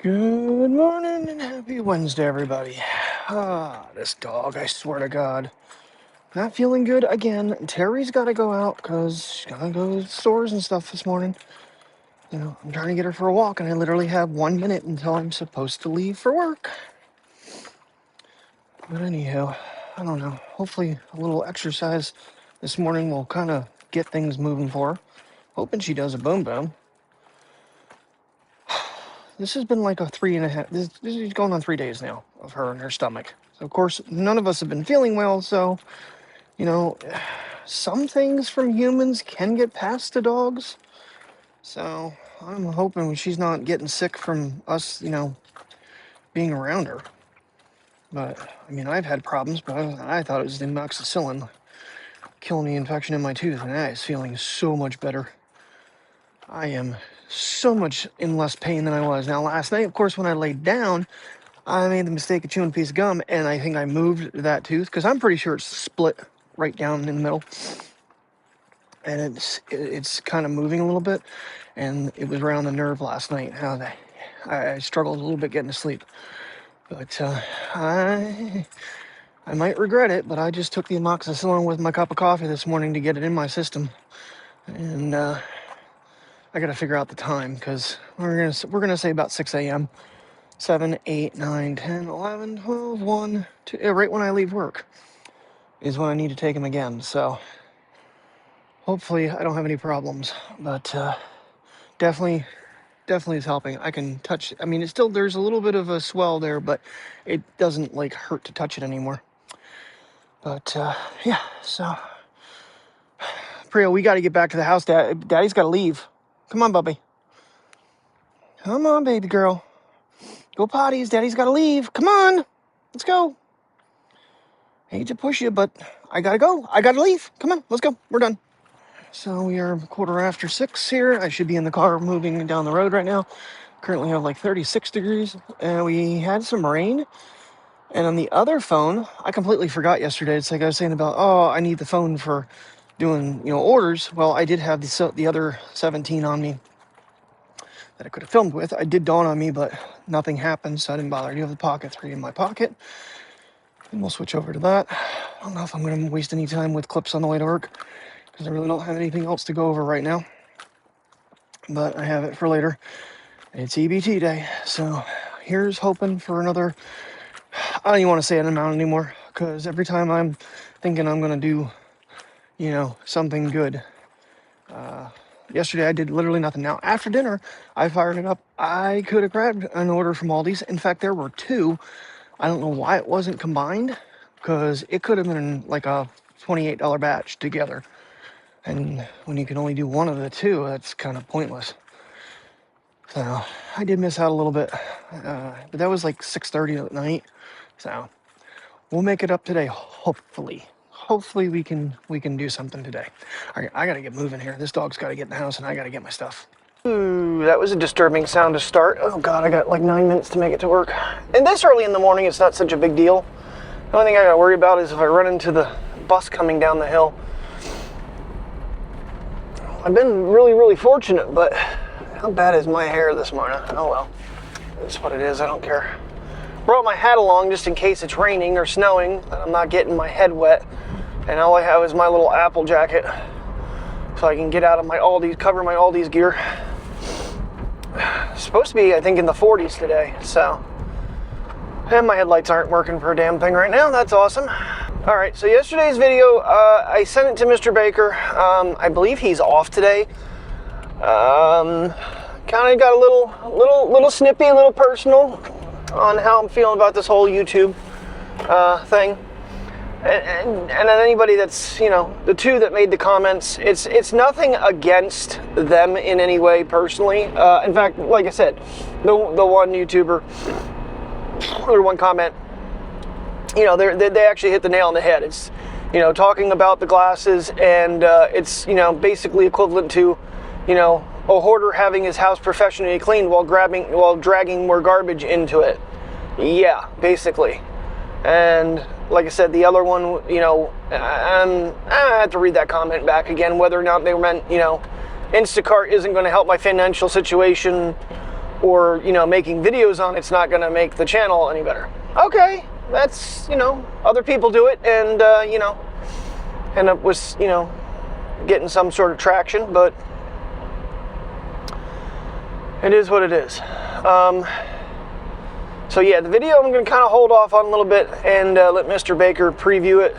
Good morning and happy Wednesday, everybody. This dog, I swear to God. Not feeling good again. Terry's got to go out because she's got to go to the stores and stuff this morning. You know, I'm trying to get her for a walk, and I literally have 1 minute until I'm supposed to leave for work. But anyhow, I don't know. Hopefully a little exercise this morning will kind of get things moving for her. Hoping she does a boom boom. This has been like a 3.5, this is going on 3 days now of her and her stomach. So of course, none of us have been feeling well, so, you know, some things from humans can get past to dogs. So I'm hoping she's not getting sick from us, being around her. But, I mean, I've had problems, but I thought it was the amoxicillin killing the infection in my tooth, and that is feeling so much better. I am so much in less pain than I was. Now, last night, of course, when I laid down, I made the mistake of chewing a piece of gum, and I think I moved that tooth, because I'm pretty sure it's split right down in the middle. And it's kind of moving a little bit, and it was around the nerve last night. I struggled a little bit getting to sleep. But I might regret it, but I just took the amoxicillin with my cup of coffee this morning to get it in my system. And I got to figure out the time, because we're gonna say about 6 a.m. 7, 8, 9, 10, 11, 12, 1, 2, right when I leave work is when I need to take him again. So hopefully I don't have any problems, but definitely is helping. I can touch, I mean, there's a little bit of a swell there, but it doesn't like hurt to touch it anymore. But yeah, so Priya, we got to get back to the house. Daddy's got to leave. Come on, Bubby. Come on, baby girl. Go potties. Daddy's got to leave. Come on. Let's go. I hate to push you, but I got to go. I got to leave. Come on. Let's go. We're done. So we are 6:15 here. I should be in the car moving down the road right now. Currently have like 36 degrees. And we had some rain. And on the other phone, I completely forgot yesterday. It's like I was saying about, I need the phone for doing, orders. Well, I did have the other 17 on me that I could have filmed with. I did dawn on me, but nothing happened, so I didn't bother. I do have the Pocket 3 in my pocket, and we'll switch over to that. I don't know if I'm going to waste any time with clips on the way to work, because I really don't have anything else to go over right now, but I have it for later. It's EBT day, so here's hoping for another, I don't even want to say an amount anymore, because every time I'm thinking I'm going to do, something good, yesterday I did literally nothing. Now, after dinner, I fired it up. I could have grabbed an order from Aldi's. In fact, there were two. I don't know why it wasn't combined, because it could have been like a $28 batch together. And when you can only do one of the two, that's kind of pointless. So I did miss out a little bit, but that was like 6:30 at night. So we'll make it up today, hopefully. Hopefully we can do something today. All right, I gotta get moving here. This dog's gotta get in the house, and I gotta get my stuff. Ooh, that was a disturbing sound to start. Oh God, I got like 9 minutes to make it to work. And this early in the morning, it's not such a big deal. The only thing I gotta worry about is if I run into the bus coming down the hill. I've been really, really fortunate, but how bad is my hair this morning? Oh well, that's what it is. I don't care. Brought my hat along just in case it's raining or snowing, and I'm not getting my head wet. And all I have is my little Apple jacket, so I can get out of my Aldi's, cover my Aldi's gear. It's supposed to be, I think, in the 40s today, so. And my headlights aren't working for a damn thing right now. That's awesome. All right, so yesterday's video, I sent it to Mr. Baker. I believe he's off today. Kind of got a little snippy, a little personal on how I'm feeling about this whole YouTube thing. And then anybody that's, the two that made the comments, it's nothing against them in any way personally. In fact, like I said, the one YouTuber, or one comment, they actually hit the nail on the head. It's, talking about the glasses, and it's, basically equivalent to, a hoarder having his house professionally cleaned while dragging more garbage into it. Yeah, basically. And like I said, the other one, I had to read that comment back again, whether or not they meant, Instacart isn't going to help my financial situation, or, you know, making videos on it's not going to make the channel any better. Okay, that's, you know, other people do it, and, you know, end up with, you know, getting some sort of traction, but it is what it is. So yeah, the video I'm going to kind of hold off on a little bit and let Mr. Baker preview it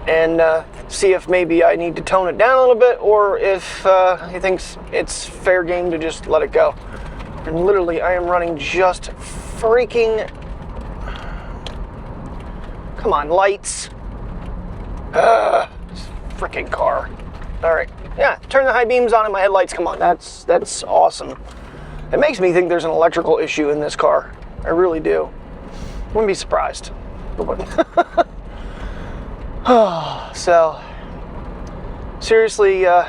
and see if maybe I need to tone it down a little bit, or if he thinks it's fair game to just let it go. And literally, I am running just freaking... Come on, lights. Freaking car. All right, yeah, turn the high beams on and my headlights come on. That's awesome. It makes me think there's an electrical issue in this car. I really do. Wouldn't be surprised. So, seriously, all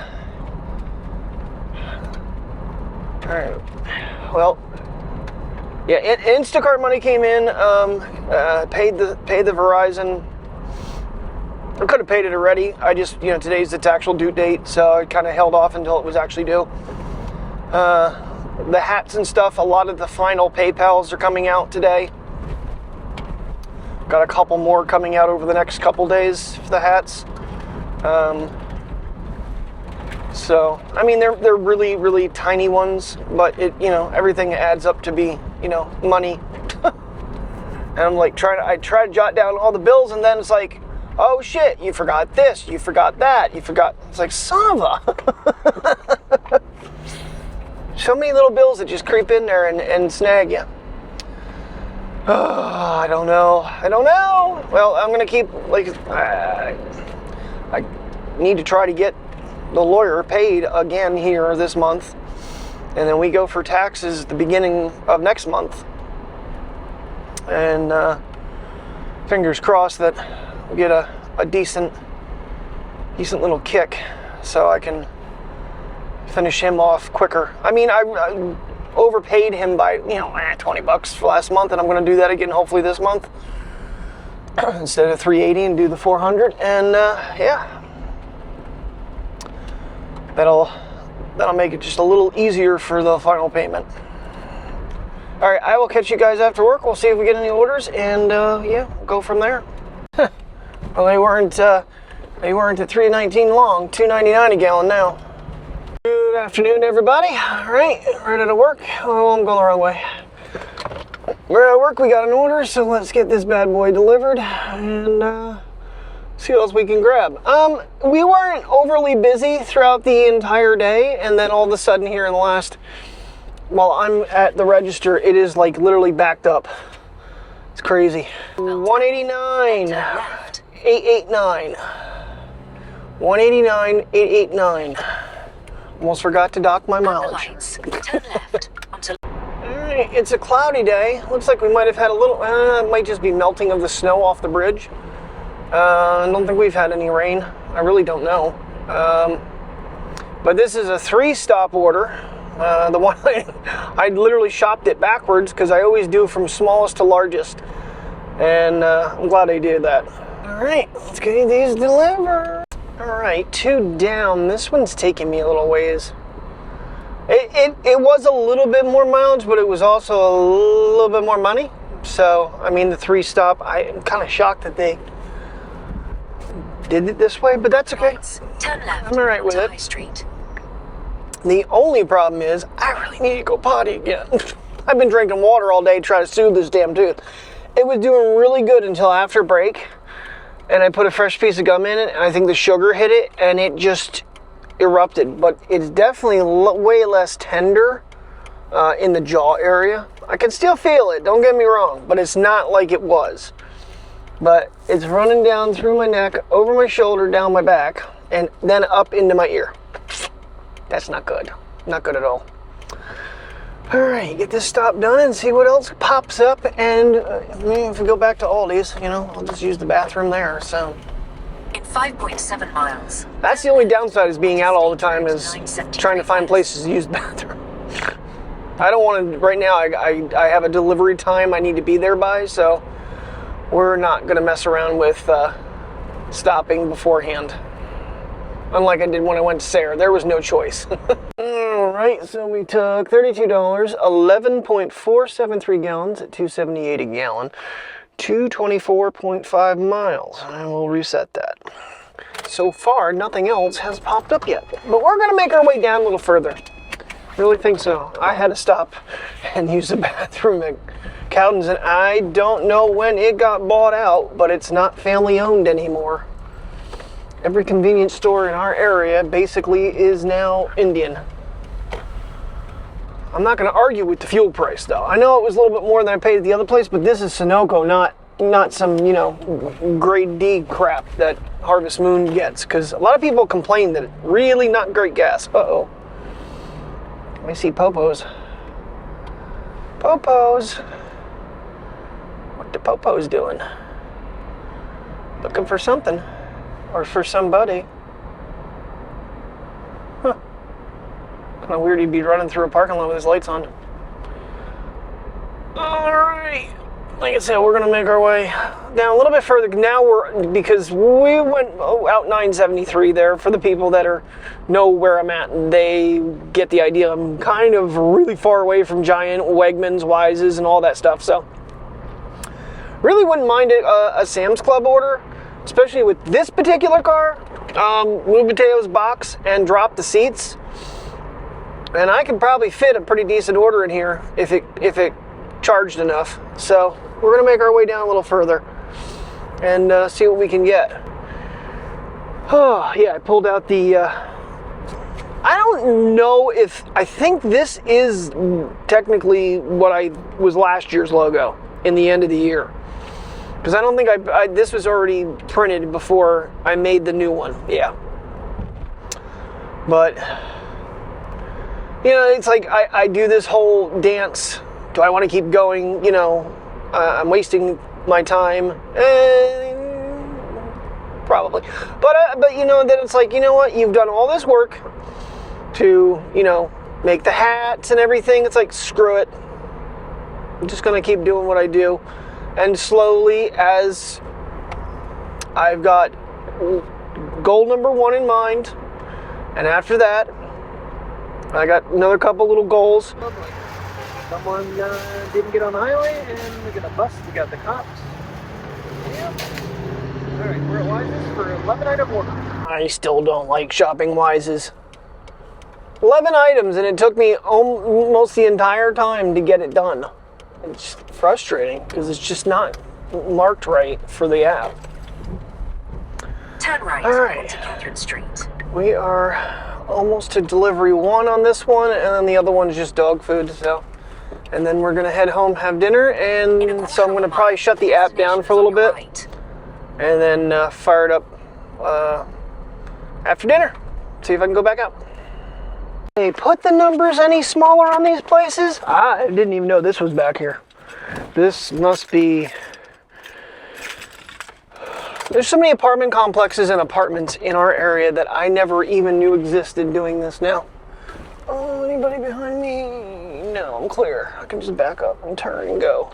right. Well, yeah, Instacart money came in. Paid the Verizon. I could have paid it already. I just, you know, today's the actual due date, so I kind of held off until it was actually due. The hats and stuff, a lot of the final PayPals are coming out today. Got a couple more coming out over the next couple days for the hats. So, I mean, they're really, really tiny ones, but it, you know, everything adds up to be, you know, money. And I'm like I try to jot down all the bills, and then it's like, oh shit, you forgot this, you forgot that, you forgot. It's like, son of a. So many little bills that just creep in there and snag you. Oh, I don't know. Well, I'm going to keep, like, I need to try to get the lawyer paid again here this month. And then we go for taxes at the beginning of next month. And fingers crossed that we get a decent little kick so I can finish him off quicker. I mean, I overpaid him by, you know, $20 for last month, and I'm going to do that again hopefully this month instead of $380 and do the $400. And yeah, that'll make it just a little easier for the final payment. All right, I will catch you guys after work. We'll see if we get any orders, and yeah, we'll go from there. Well, they weren't at $3.19 long, $2.99 a gallon now. Good afternoon, everybody. All right, ready to work. Oh, I'm going the wrong way. We're at work. We got an order, so let's get this bad boy delivered and see what else we can grab. We weren't overly busy throughout the entire day, and then all of a sudden here in the last, while I'm at the register, it is like literally backed up. It's crazy. 189, 889. 189, 889. Almost forgot to dock my mileage. Turn left onto... Alright, it's a cloudy day. Looks like we might have had a little, it might just be melting of the snow off the bridge. I don't think we've had any rain. I really don't know. But this is a 3-stop order. The one I literally shopped it backwards because I always do from smallest to largest. And I'm glad I did that. Alright, let's get these delivered. Alright, 2 down. This one's taking me a little ways. It was a little bit more mileage, but it was also a little bit more money. So, I mean, the 3-stop, I'm kind of shocked that they did it this way, but that's okay. Turn left. I'm alright with it. High Street. The only problem is, I really need to go potty again. I've been drinking water all day trying to soothe this damn tooth. It was doing really good until after break. And I put a fresh piece of gum in it, and I think the sugar hit it, and it just erupted. But it's definitely way less tender in the jaw area. I can still feel it, don't get me wrong, but it's not like it was. But it's running down through my neck, over my shoulder, down my back, and then up into my ear. That's not good. Not good at all. All right, get this stop done and see what else pops up. And if we go back to Aldi's, you know, I'll just use the bathroom there. So In 5.7 miles. that's the only downside is being out all the time, is trying to find places to use the bathroom. I don't want to, right now, I have a delivery time I need to be there by, so we're not going to mess around with stopping beforehand. Unlike I did when I went to Sarah. There was no choice. All right, so we took $32, 11.473 gallons at 278 a gallon, 224.5 miles, and we'll reset that. So far, nothing else has popped up yet, but we're gonna make our way down a little further. Really think so. I had to stop and use the bathroom at Cowden's, and I don't know when it got bought out, but it's not family owned anymore. Every convenience store in our area basically is now Indian. I'm not going to argue with the fuel price, though. I know it was a little bit more than I paid at the other place, but this is Sunoco, not some, you know, grade D crap that Harvest Moon gets, because a lot of people complain that it's really not great gas. Uh-oh. Let me see Popos. Popos. What the Popos doing? Looking for something. Or for somebody. Huh. Kind of weird he'd be running through a parking lot with his lights on. Alright. Like I said, we're going to make our way down a little bit further. Now because we went out 973 there. For the people that know where I'm at, and they get the idea. I'm kind of really far away from Giant, Wegmans, Wises, and all that stuff. So, really wouldn't mind a Sam's Club order. Especially with this particular car, move Mateo's box and drop the seats, and I could probably fit a pretty decent order in here if it charged enough. So we're gonna make our way down a little further and see what we can get. Oh yeah, I pulled out the. I don't know if I think this is technically what was last year's logo in the end of the year. Because I don't think this was already printed before I made the new one. Yeah. But, you know, it's like I do this whole dance. Do I want to keep going? You know, I'm wasting my time. Probably. But you know, then it's like, you know what? You've done all this work to, you know, make the hats and everything. It's like, screw it. I'm just going to keep doing what I do. And slowly, as I've got goal number 1 in mind, and after that, I got another couple little goals. Someone didn't get on the highway, and we got a bus. We got the cops. Yeah. All right, we're at Wise's for 11 item order. I still don't like shopping Wise's. 11 items, and it took me almost the entire time to get it done. It's frustrating because it's just not marked right for the app. Turn right onto Catherine Street. We are almost to delivery 1 on this one, and then the other one is just dog food. So, and then we're gonna head home, have dinner, and so I'm gonna probably shut the app down for a little bit, and then fire it up after dinner. See if I can go back out. They put the numbers any smaller on these places? I didn't even know this was back here. This must be... There's so many apartment complexes and apartments in our area that I never even knew existed doing this now. Oh, anybody behind me? No, I'm clear. I can just back up and turn and go.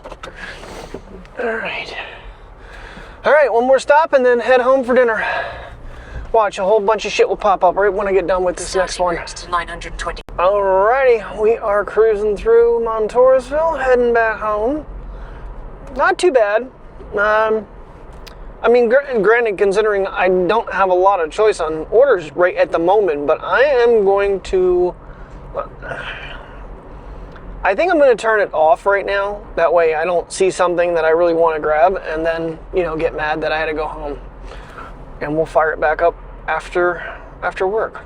Alright. Alright, one more stop and then head home for dinner. Watch, a whole bunch of shit will pop up right when I get done with this next one. 920. Alrighty, we are cruising through Montoursville, heading back home. Not too bad. I mean, granted, considering I don't have a lot of choice on orders right at the moment, but I am going to... I think I'm going to turn it off right now. That way I don't see something that I really want to grab and then, you know, get mad that I had to go home. And we'll fire it back up after work.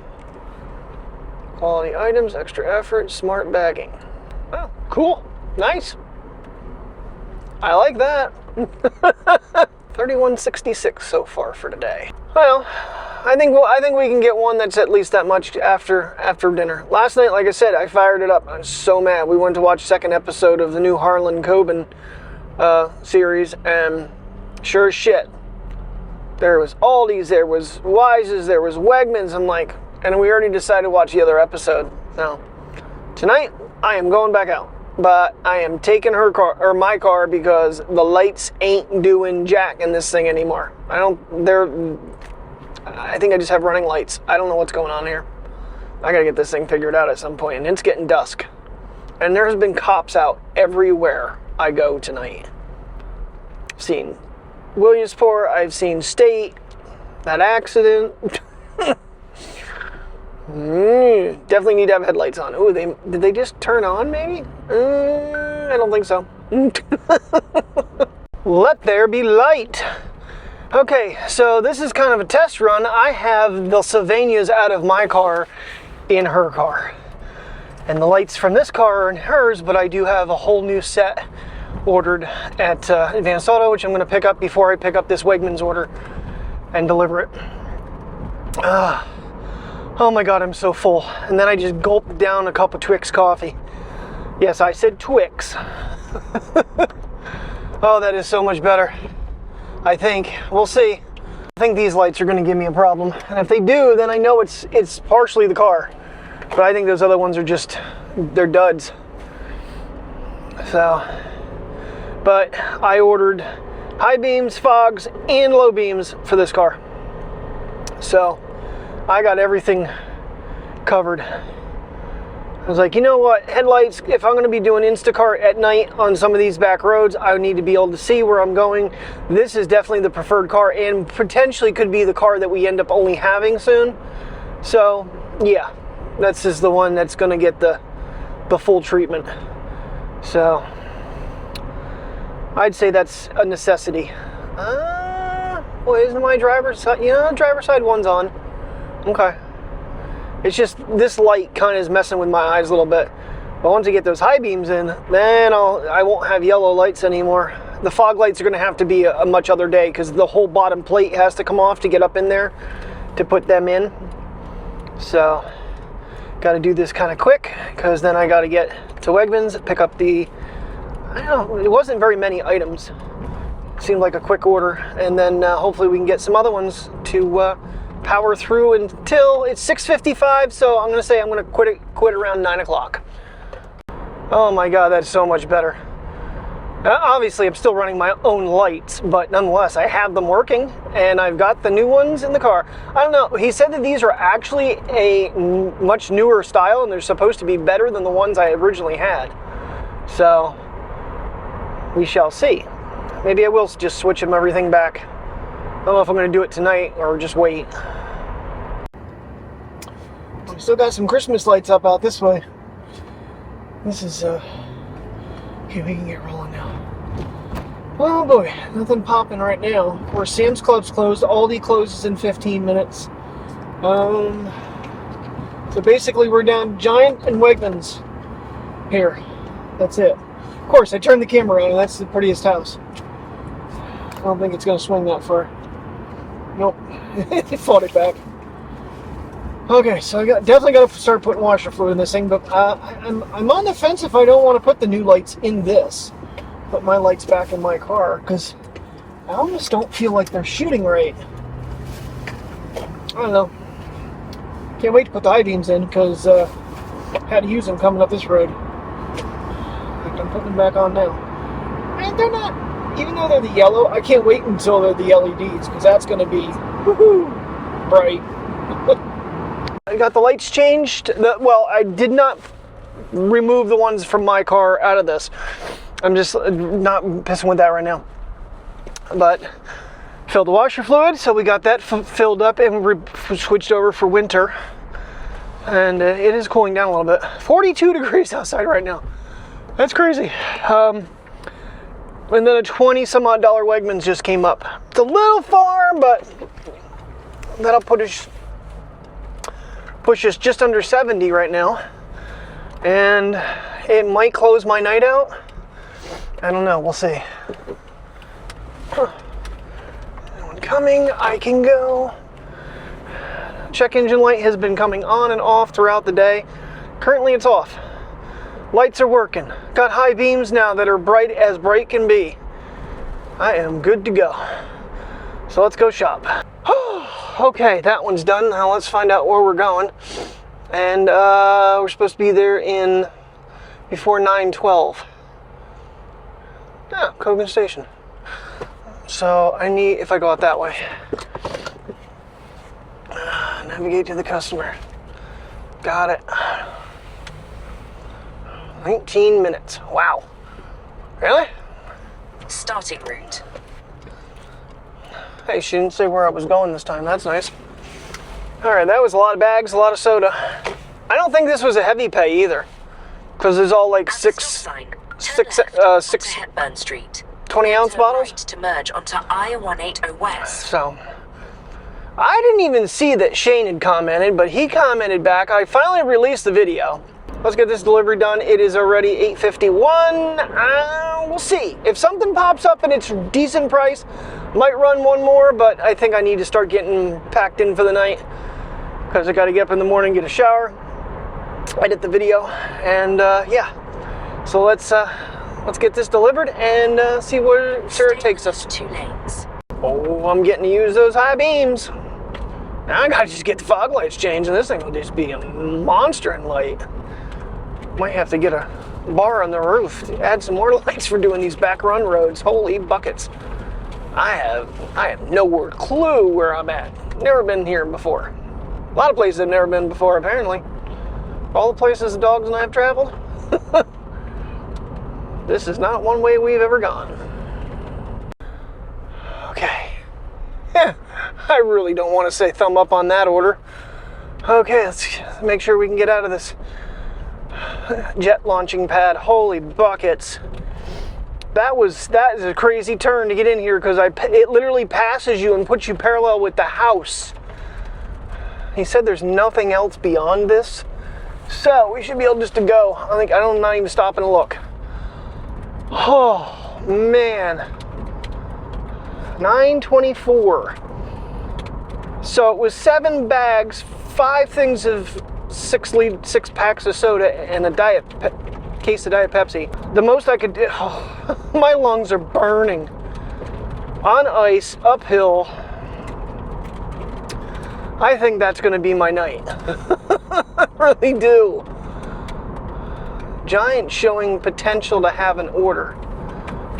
Quality items, extra effort, smart bagging. Oh, cool. Nice. I like that. 3166 so far for today. Well, I think we can get one that's at least that much after dinner. Last night, like I said, I fired it up. I was so mad. We went to watch second episode of the new Harlan Coben series, and sure as shit, there was Aldi's, there was Wise's, there was Wegmans. I'm like, and we already decided to watch the other episode. Now, tonight I am going back out, but I am taking her car or my car because the lights ain't doing jack in this thing anymore. I think I just have running lights. I don't know what's going on here. I gotta get this thing figured out at some point, and it's getting dusk. And there's been cops out everywhere I go tonight. I've seen Williamsport, I've seen State, that accident. Definitely need to have headlights on. Ooh, did they just turn on maybe? I don't think so. Let there be light. Okay, so this is kind of a test run. I have the Sylvanias out of my car in her car. And the lights from this car are in hers, but I do have a whole new set ordered at Advanced Auto, which I'm going to pick up before I pick up this Wegmans order and deliver it. Oh my God, I'm so full. And then I just gulped down a cup of Twix coffee. Yes, I said Twix. Oh, that is so much better. I think. We'll see. I think these lights are going to give me a problem. And if they do, then I know it's partially the car. But I think those other ones are just, they're duds. So, but I ordered high beams, fogs, and low beams for this car. So, I got everything covered. I was like, you know what, headlights, if I'm going to be doing Instacart at night on some of these back roads, I need to be able to see where I'm going. This is definitely the preferred car, and potentially could be the car that we end up only having soon. So, yeah. This is the one that's going to get the full treatment. So, I'd say that's a necessity. Well, isn't my driver's side? Yeah, driver's side one's on. Okay. It's just this light kind of is messing with my eyes a little bit. But once I get those high beams in, then I won't have yellow lights anymore. The fog lights are going to have to be a much other day because the whole bottom plate has to come off to get up in there to put them in. So, got to do this kind of quick because then I got to get to Wegmans, pick up the, I don't know, it wasn't very many items. It seemed like a quick order. And then hopefully we can get some other ones to power through until it's 6:55. So I'm going to say I'm going to quit around 9 o'clock. Oh my God, that's so much better. Obviously, I'm still running my own lights, but nonetheless, I have them working, and I've got the new ones in the car. I don't know, he said that these are actually a much newer style, and they're supposed to be better than the ones I originally had. So, we shall see. Maybe I will just switch them everything back. I don't know if I'm going to do it tonight, or just wait. We still got some Christmas lights up out this way. This is, okay, we can get rolling now. Oh boy, nothing popping right now. Of course, Sam's Club's closed. Aldi closes in 15 minutes. So basically we're down Giant and Wegmans here. That's it. Of course, I turned the camera on and that's the prettiest house. I don't think it's going to swing that far. Nope. It fought it back. Okay, so I definitely got to start putting washer fluid in this thing, but I'm on the fence if I don't want to put the new lights in this. Put my lights back in my car, because I almost don't feel like they're shooting right. I don't know. Can't wait to put the high beams in, because I had to use them coming up this road. I'm putting them back on now. And they're not, even though they're the yellow, I can't wait until they're the LEDs, because that's going to be woohoo, bright. I got the lights changed. Well, I did not remove the ones from my car out of this. I'm just not pissing with that right now. But filled the washer fluid, so we got that filled up and switched over for winter. And it is cooling down a little bit. 42 degrees outside right now. That's crazy. And then a 20 some odd dollar Wegmans just came up. It's a little far, but that'll push us just under 70 right now. And it might close my night out. I don't know, we'll see. Anyone coming, I can go. Check engine light has been coming on and off throughout the day. Currently it's off. Lights are working. Got high beams now that are bright as bright can be. I am good to go. So let's go shop. Okay, that one's done. Now let's find out where we're going. And we're supposed to be there before 9:12. Yeah, Kogan Station. So I need, if I go out that way, navigate to the customer. Got it. 19 minutes. Wow. Really? Starting route. Hey, she didn't say where I was going this time. That's nice. All right, that was a lot of bags, a lot of soda. I don't think this was a heavy pay either, because there's all like six Hepburn Street. 20-ounce bottles. Right to merge onto I-180 West. So, I didn't even see that Shane had commented, but he commented back. I finally released the video. Let's get this delivery done. It is already 8:51. We'll see. If something pops up and it's a decent price, might run one more, but I think I need to start getting packed in for the night, because I got to get up in the morning, get a shower, edit the video, and yeah. So let's get this delivered and see where it takes us. 2 lanes. Oh, I'm getting to use those high beams. Now I gotta just get the fog lights changed, and this thing will just be a monster in light. Might have to get a bar on the roof to add some more lights for doing these back run roads. Holy buckets. I have no clue where I'm at. Never been here before. A lot of places I've never been before, apparently. All the places the dogs and I have traveled. This is not one way we've ever gone. Okay. I really don't want to say thumb up on that order. Okay, let's make sure we can get out of this jet launching pad. Holy buckets. That is a crazy turn to get in here, because it literally passes you and puts you parallel with the house. He said there's nothing else beyond this, so we should be able just to go. I'm not even stopping to look. Oh man, 9:24. So it was 7 bags, 5 things of 6 packs of soda, and a case of Diet Pepsi. The most I could do. Oh, my lungs are burning. On ice, uphill. I think that's going to be my night. I really do. Giant showing potential to have an order.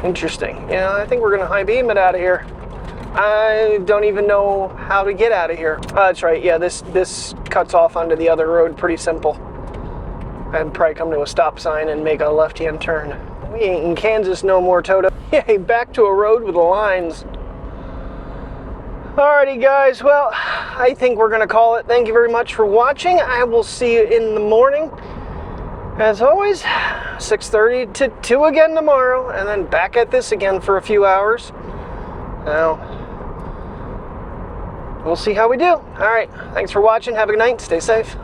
Interesting. Yeah, I think we're going to high beam it out of here. I don't even know how to get out of here. That's right. Yeah, this cuts off onto the other road. Pretty simple. I'd probably come to a stop sign and make a left-hand turn. We ain't in Kansas no more, Toto. Yay, back to a road with the lines. Alrighty, guys. Well, I think we're going to call it. Thank you very much for watching. I will see you in the morning. As always, 6:30 to 2 again tomorrow, and then back at this again for a few hours. Now, we'll see how we do. All right. Thanks for watching. Have a good night. Stay safe.